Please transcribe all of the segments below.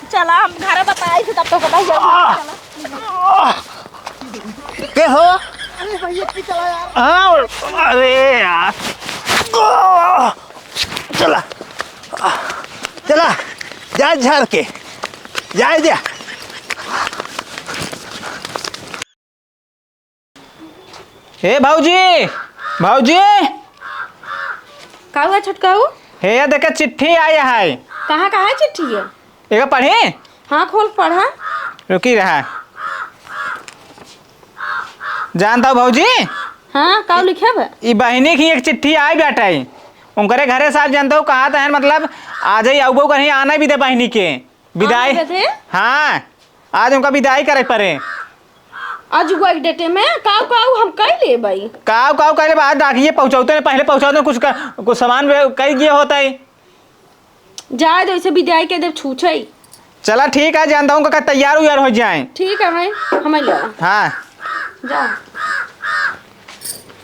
चला हम घर बताई थे तब तो बताई चला क्या हो? अरे भैया की चला यार। हाँ अरे यार चला चला जा झाड़ के जाए दिया। हे भाऊजी भाऊजी का हुआ छुटकाऊ? हे देखे चिट्ठी आई है। कहाँ कहाँ है चिट्ठी है? एक पढ़े हाँ खोल पढ़ा। रुकी रहा जानता हूँ भाऊजी। हाँ का लिखे बा? ये बहनी की एक चिट्ठी आई बेटा उनकरे घरे साहब जानता हूँ कहा था मतलब आज ही आऊ कहीं आना भी दे बहनी के विदाई। हाँ आज उनका विदाई करे पड़े। आज एक डेटे में काऊ काऊ हम कह ले भाई। काव काव कहले बाद डाकिए पहुँचाते पहले पहुँचाते कुछ सामान कई गया होता है। जाए तो इसे विदाई के दे छूछे। चला ठीक है जानता हूँ तैयार उयार हो जाए। ठीक है भाई हमें ले हाँ जा।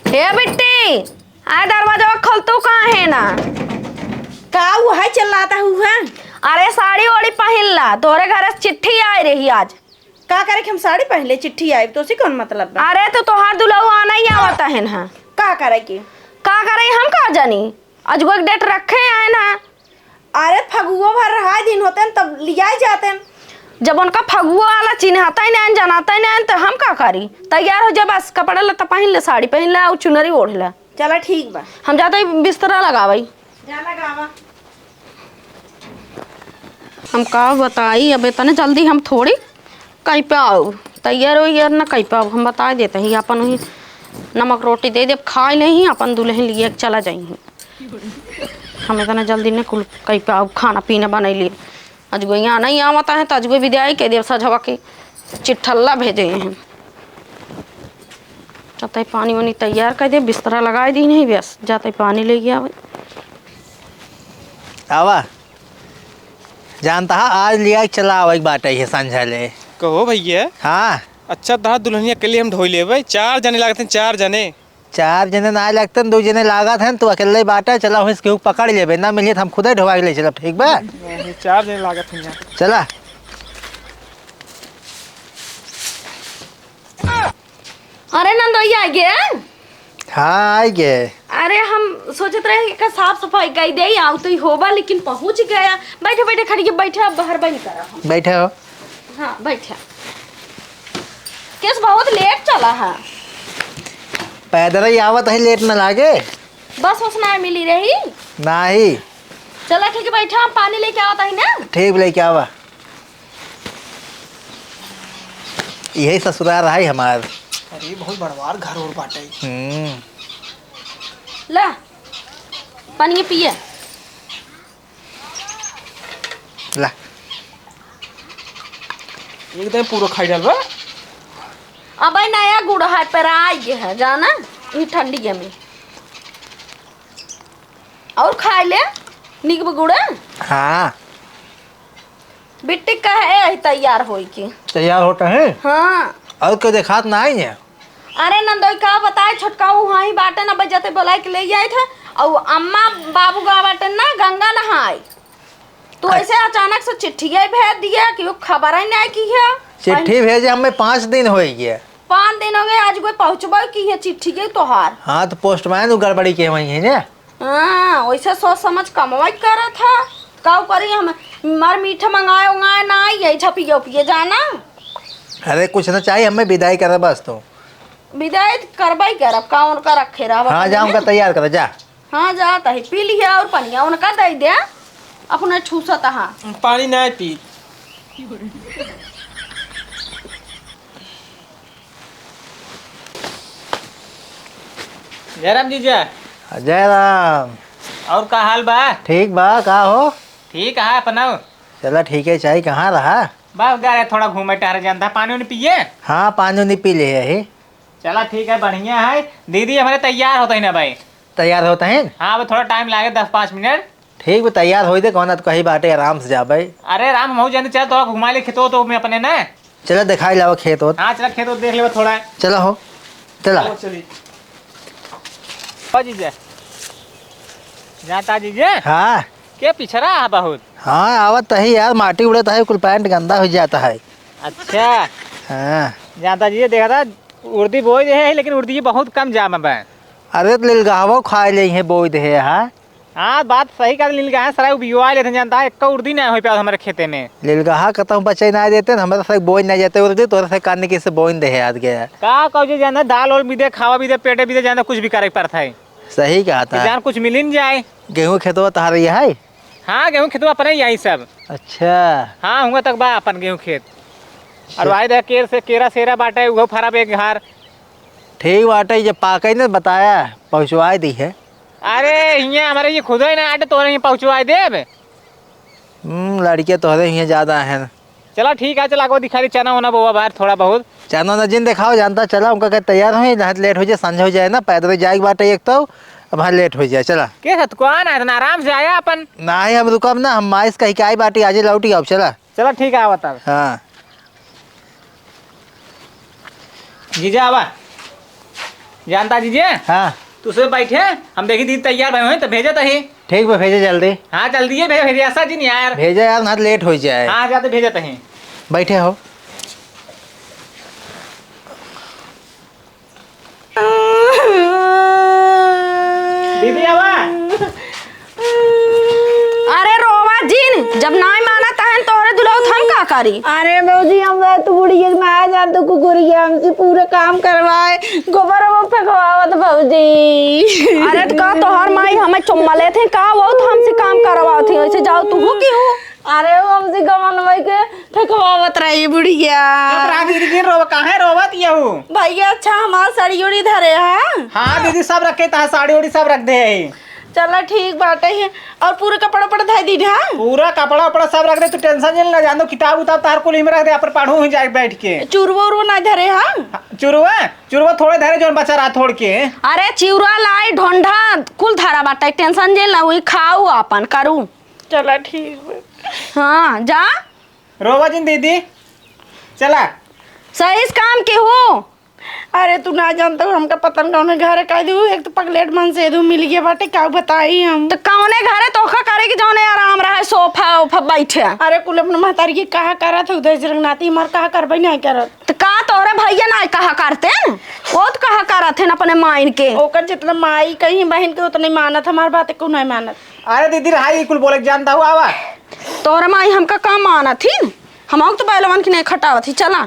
हे बिट्टी आए दरवाजा खोल तू कहाँ है ना? का वो है चिल्लाता हुआ? अरे साड़ी वाड़ी पहन ला तोरे घर से चिट्ठी आई रही आज। का करे कि हम साड़ी पहन ले चिट्ठी आई तो उसी कौन मतलब? अरे तो तोहार दुल्हू आना ही आवता है ना। का करे की? का करे हम का जानी आज वो डेट रखे हैं ना। अरे फगुआ भर रहा दिन होते हैं तब लिया जाते हैं। जब उनका फगुआ वाला चिन्हता ही नहीं जनाता ही नहीं तो हम का करी? तैयार हो जा बस कपड़ा लता पहन ले साड़ी पहन ले और चुनरी ओढ़ ले। चला ठीक बा हम जाते बिस्तरा लगावाई। जा लगावा। हम का बताई अब इतने जल्दी हम थोड़ी कहीं पे आओ तैयार हो यार ना कहीं पे आओ हम बता देते हैं अपन ही नमक रोटी दे दे खाए नहीं अपन दुल्हन लिए चला जाएंगे। हम इतना जल्दी नहीं कुल कहीं पे आओ खाना पीना बना लिए। आज को यहाँ नहीं आवता है तो आज को विदाई के देव सजवा के चिट्ठल्ला भेजे हैं। जाते पानी वानी तैयार कर दे बिस्तरा लगाए दी नहीं बस जाते पानी ले गया। आवा जानता है आज लिया चला आवा एक बात है संझा ले कहो भैया। हाँ अच्छा तहा दुल्हनिया के लिए हम ढोई लेबै 4 जने लागते हैं 4 जने। 4 जने ना लगते 2 जने लागत हैं तो अकेले बाटा चला हो इसके पकड़ लेबे ना मिलिए हम खुद ही ढोवा ले चला ठीक बा। 4 जने लागत हैं चला। अरे नंदोई आ गया? हाँ आई गे। अरे हम सोचते रहे कि साफ सफाई कर दे आओ तो ही होगा लेकिन पहुंच गया। बैठे बैठे खड़ी बैठे अब बाहर बंद करा। बैठे हो? हाँ बैठे। केस बहुत लेट चला है। पैदल ही आवत है लेट न लागे। बस ना मिली रही नहीं। चला ठीक है बैठा हम पानी लेके आवता है ना। ठीक लेके आवा। यही ससुराल है हमार। अरे बहुत बड़वार घर और बाटे। ला पानी पिए ला एकदम पूरा खाई डालबा। अब नया गुड़ है पर आई है जाना ये ठंडी में और खा ले निक गुड़। हाँ बिट्टी का है तैयार हो की तैयार होता है। हाँ और कोई देखात ना आई है। अरे नंदोई का बताए छोटका वहाँ ही बाटे ना बजाते बोला के ले आए थे और अम्मा बाबू गा बाटे ना गंगा नहाई तो ऐसे अचानक से चिट्ठी भेज दिया कि वो खबर ही नहीं की है। चिट्ठी भेजे हमें 5 दिन हो गया। 5 दिन हो गए आज कोई पहुँचबो की है चिट्ठी के तोहार। हाँ तो पोस्टमैन गड़बड़ी के वही है ना। हाँ वैसे सोच समझ कमवाई करा था का करी हम मार मीठा मंगाए उंगाए ना यही छपिए पिए जाना। अरे कुछ ना चाहिए हमें विदाई कर बस तो विदाई करवाई करब का उनका रखे रहा। हाँ जा उनका तैयार कर जा। हाँ जाता है पी लिया और पनिया उनका दे दे अपना छूसत। हाँ पानी ना पी। जयराम जीजा। जय राम। और का हाल बा? ठीक बा का हो? ठीक है अपना। चला ठीक है चाहिए कहाँ रहा? बस गए थोड़ा घूमे टहरे जानता पानी उन्हें पिए। हाँ पानी नहीं पी ले है। चला ठीक है बढ़िया है। दीदी हमारे तैयार होता है ना भाई? तैयार होता है। हाँ अब थोड़ा टाइम लागे 10-5 मिनट। ठीक है तैयार हो दे कौन तो कहीं बाटे आराम से जा भाई। अरे राम हम जाने चल थोड़ा घुमा ले खेतो तो मैं अपने ना। चलो दिखाई लाओ खेत हो। हाँ चला खेत देख ले थोड़ा। चलो हो चला। जीजा जाता जीजा। हाँ क्या पिछड़ा है बहुत। हाँ आवत है यार, माटी उड़ता है, कुल पैंट गंदा हो जाता है। अच्छा हाँ जानता जी देखा था उर्दी बोई दे है, लेकिन उर्दी बहुत कम जाम है। अरे तो लिलगावो खाए ले हैं बोई दे हाँ। हाँ बात सही कर लील गए सराय बियुआ लेते जानता है, एक उर्दी नहीं हो पाया हमारे खेते में। लिलगाहा कहता हूँ बच्चे ना देते ना, हमारे से बोई नहीं जाते उर्दी, तोरे से काटने की से बोई दे आज गया। का कहो जी जानता दाल और भी दे, खावा भी दे, पेटे भी दे, जानता कुछ भी करे पड़ता है। सही कहा था। जान कुछ मिल न जाए। गेहूँ खेतवा तहार है? हाँ गेहूँ खेतवा अपने यही सब। अच्छा हाँ हुआ तक बा अपन गेहूँ खेत। और भाई देख केर से केरा सेरा बाटे वो फरा पे घर। ठीक बाटे, जब पाके ने बताया पहुँचवा दी है। अरे यहाँ हमारे ये खुद ही ना आटे तोरे यहाँ पहुँचवा दे। लड़के तोहरे यहाँ ज्यादा है। चलो ठीक है, चला को दिखा दी चना वना बोआ बाहर थोड़ा बहुत। चना न जिन दिखाओ जानता चला, उनका क्या तैयार हो जहाँ लेट हो जाए, संझ हो जाए ना, पैदल जाएगी बाटे एक तो वहाँ लेट हो जाए। चला के साथ कौन है इतना आराम से आया अपन। ना ही हम रुकब ना, हम माइस कहीं के आई बाटी आज लौटी अब। चला चलो ठीक है बता। हाँ जीजा आवा जानता जीजे। हाँ तुझसे बैठे हम देखी दी तैयार भए तो भेजे तो ही। ठीक बा, भेजे जल्दी। हाँ जल्दी है भेजे ऐसा जी नहीं यार। भेजा यार ना लेट हो जाए। हाँ जाते भेजे तो ही। बैठे हो दीदी आवा। अरे रोवा जिन जब नाई माना तहन तोहरे दुलाऊ हम का करी। अरे बहूजी हमरा तो बुढ़िया ना जान तो कुकुरिया हमसे पूरा काम करवाए, गोबर वो फेंकवावत बहूजी। अरे तो का तोहर माई हमें चुम्मले थे का, वो तो हमसे काम करवाओ थी, वैसे जाओ तू हो की हो। अरे वो हमसे गमन भाई के फेंकवावत रही बुढ़िया। दीदी रोवा कहाँ रोवत ये हूँ। भैया अच्छा हमार साड़ी उड़ी धरे है। हाँ दीदी सब रखे ता साड़ी उड़ी सब रख दे। चलो ठीक बाटे है। और पूरा कपड़ा पड़ा धाई दी है। पूरा कपड़ा उपड़ा सब रख दे, तू टेंशन नहीं ना, जान दो किताब उताब तार कुल में रख दे, पर पढ़ू ही जाए बैठ के। चूरवा उरवा ना धरे है। चुरवा चुरवा थोड़े धरे जो बचा रहा थोड़ के। अरे चिउरा लाई ढोंढा कुल धारा बाटा, टेंशन जेल ना हुई, खाऊ अपन करू। चलो ठीक। हाँ जा रोवा जिन दीदी चला। सही काम के हो। अरे तू ना जानता हूँ हमका पतन गाँव में घर कह दू, एक तो पगलेट मन से दू मिल गया बाटे, क्या बताई हम। तो कौने घरे तोखा करे कि जौने आराम रहे सोफा उफा बैठे। अरे कुल अपने महतारी की कहा करत है उधर से रंगनाती हमार कहा करबई नहीं करत। तो का तोरे भैया ना कहा करते न? वो तो कहा करत है अपने माइन के। ओकर जितना माई कहीं बहन के उतना मानत, हमार बात को नहीं मानत। अरे दीदी रहा कुल बोले जानता हूँ आवा। तोरे माई हमका काम माना थी, हम तो पहलवान की नहीं खटावा थी। चला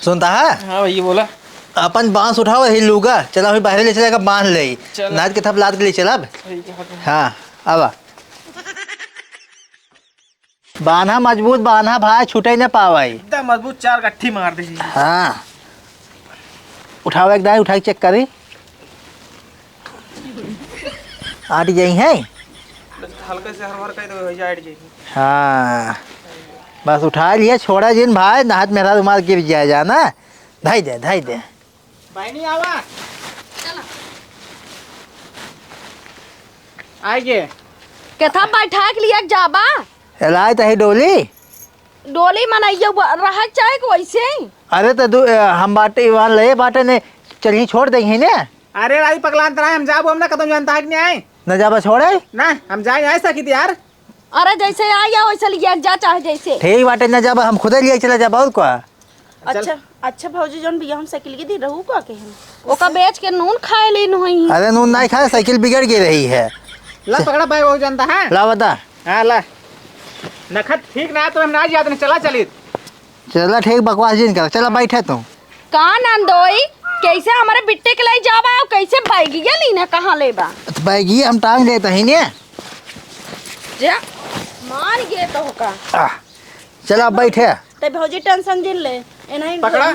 सुनता है? हाँ भैया बोला अपन बांस उठाओ ही लूगा, चला हुई बाहर ले चलेगा, बांध ले नाच के थप लाद के लिए चला। हाँ आवा बान्हा मजबूत बान्हा भाई, छूटे न पावाई एकदम मजबूत, चार गट्ठी मार दे। हाँ उठाओ एक दाई उठा के चेक करी आट जाई है। हल्का से हर कर दो जाइट जी। हाँ बस उठा लिया, छोड़ा जिन भाई, हाथ मेरा रुमाल गिर जाए जाना, धाई दे धाई दे। भाई नहीं आवा आइए केथा बैठा के लिए जाबा लाए तही डोली डोली मनाइए रहा चाहे को वैसे। अरे तो हम बाटे वहाँ ले बाटे ने चलिए छोड़ देंगे ने। अरे राजी पगलान तरा हम जाबो, हम ना कदम जानता है कि नहीं आए न जाबा छोड़े ना, हम जाए ऐसा की यार। अरे जैसे आया वैसे लिया जा, चाहे जैसे। ठीक बाटे न जाबा, हम खुदे लिए चला जाबा और क्या। अच्छा अच्छा भौजी जौन बिया हम साइकिल के दी रहू का के हम ओका बेच के नून खाए ले नहीं। अरे नून नहीं खाए, साइकिल बिगड़ गई रही है। ला पकड़ा भाई वो जानता है। ला बता। हाँ ला नखत ठीक ना तो हम ना याद नहीं, चला चली। चला ठीक बकवास जिन कर, चला बैठे तू। कहाँ नंदोई कैसे हमारे बिट्टे के लिए जाबा और कैसे बैगिया लीना कहाँ लेबा। तो बैगी हम टांग देते हैं ने। जा मान गए तो का। चला बैठे। ते भौजी टेंशन जिन ले नहीं पकड़ा।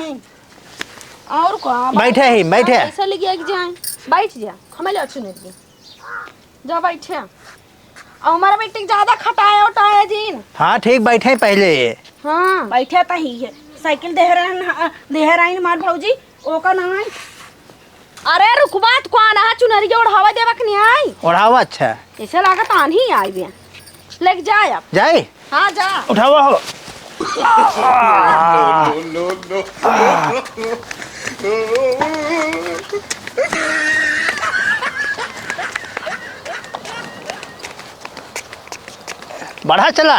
और कहाँ बैठे ही बैठे। ऐसा लगे कि जाए बैठ जा, हमें ले अच्छी नहीं जा बैठे। और हमारा बेटी ज्यादा खटाया उठाया जीन। हाँ ठीक बैठे पहले। हाँ बैठा ता ही है साइकिल देहराइन मार भौजी ओका ना आई। अरे रुकबात को आना चुनरी ओढ़ावा देवा के नहीं आई। ओढ़ावा अच्छा ऐसे लागत आनी आई बे लेके जाए अब। जाए। हाँ जा उठावा हो। बढ़ा चला।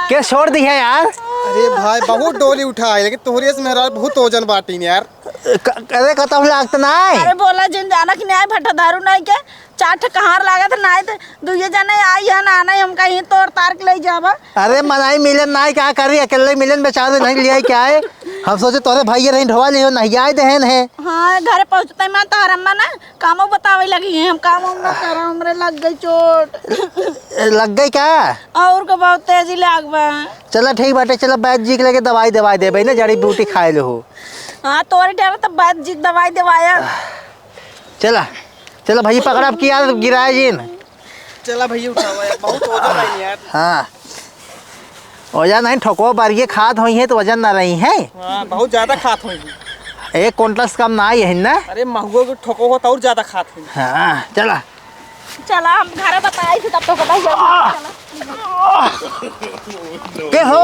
क्या छोड़ दी है यार? अरे भाई बहुत डोली उठाए लेकिन तोहरे से मेरा बहुत वजन बाटी यार। अरे कतम लागत ना अरे बोला जिन जाना कि नहीं भट्टा दारू नहीं के चाट कहार लागत नहीं तो दुए जने आई है ना नहीं हम कहीं तोड़ तार के ले जाबा। अरे मनाई मिलन ना क्या करी, अकेले मिलन बेचारे नहीं लिया क्या है। हम सोचे तोरे भाई रही ढोवा लियो नहीं आए दहन है। हाँ घर पहुँचते मैं तो अम्मा ना कामो बतावे लगी है, हम काम ना कर हमरे लग गई चोट। लग गई क्या? और को बहुत तेजी लागबा। चलो ठीक बाटे, चलो बैद जी के लगे दवाई दवाई दे ना, जड़ी बूटी खाए लो। हाँ तोरे डर तो बैद जी दवाई दवाया। चला चलो भाई पकड़ा अब किया गिराए जिन। चला भैया उठावा यार बहुत वजन है यार। हाँ वजन नहीं ठोको बारिये खाद हुई है तो वजन ना रही है। हाँ बहुत ज्यादा खात हुई। 1 क्विंटल से कम ना आई है ना। अरे महुआ को ठोको हो तो और ज्यादा खात हुई। हाँ चला चला हम घर बताई थी तब तो पता ही क्या हो?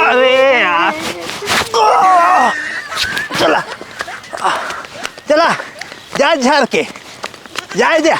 अरे यार चला चला जा झाड़ के जाए दे।